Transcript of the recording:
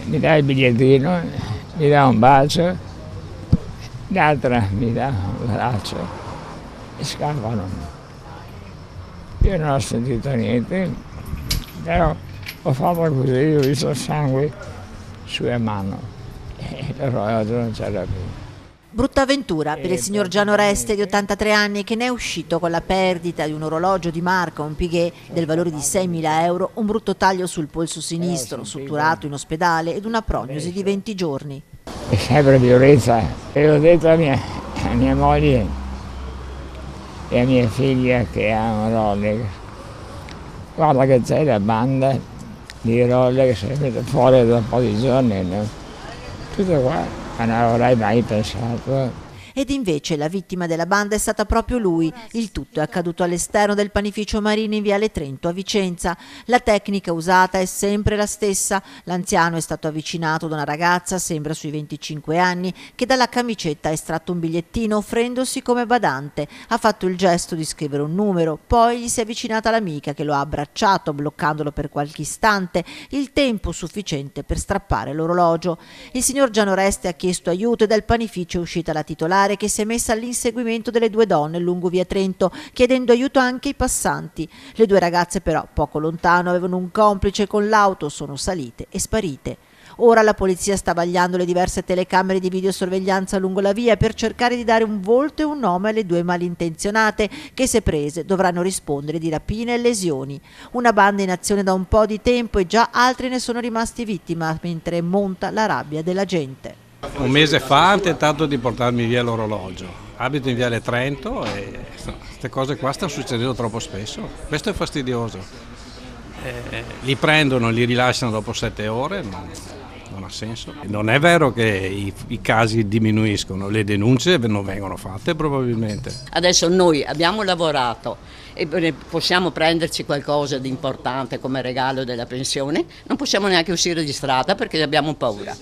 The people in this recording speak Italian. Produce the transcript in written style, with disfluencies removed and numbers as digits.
mi dà il bigliettino, mi dà un bacio, l'altra mi dà un braccio e scappano. Io non ho sentito niente, però ho fatto così, ho visto il sangue sulle mani e l'orologio non c'era più. Brutta avventura per il signor Gian Oreste di 83 anni che ne è uscito con la perdita di un orologio di marca, un Piguet del valore di 6.000 euro, un brutto taglio sul polso sinistro, sutturato in ospedale ed una prognosi di 20 giorni. È sempre violenza e ho detto a mia moglie e a mia figlia che ha un Rolex, guarda che c'è la banda di Rolex che si mette fuori da un po' di giorni, no? Tutto qua. Ma non avrei mai pensato. Ed invece la vittima della banda è stata proprio lui. Il tutto è accaduto all'esterno del panificio Marini in Viale Trento a Vicenza. La tecnica usata è sempre la stessa. L'anziano è stato avvicinato da una ragazza, sembra sui 25 anni, che dalla camicetta ha estratto un bigliettino offrendosi come badante. Ha fatto il gesto di scrivere un numero, poi gli si è avvicinata l'amica che lo ha abbracciato bloccandolo per qualche istante, il tempo sufficiente per strappare l'orologio. Il signor Gian Oreste ha chiesto aiuto e dal panificio è uscita la titolare che si è messa all'inseguimento delle due donne lungo via Trento, chiedendo aiuto anche ai passanti. Le due ragazze però, poco lontano, avevano un complice con l'auto, sono salite e sparite. Ora la polizia sta vagliando le diverse telecamere di videosorveglianza lungo la via per cercare di dare un volto e un nome alle due malintenzionate che, se prese, dovranno rispondere di rapine e lesioni. Una banda in azione da un po' di tempo e già altri ne sono rimasti vittima, mentre monta la rabbia della gente. Un mese fa hanno tentato di portarmi via l'orologio. Abito in Viale Trento e queste cose qua stanno succedendo troppo spesso. Questo è fastidioso. Li prendono, li rilasciano dopo 7 ore, non ha senso. Non è vero che i casi diminuiscono, le denunce non vengono fatte probabilmente. Adesso noi abbiamo lavorato e possiamo prenderci qualcosa di importante come regalo della pensione, non possiamo neanche uscire di strada perché abbiamo paura.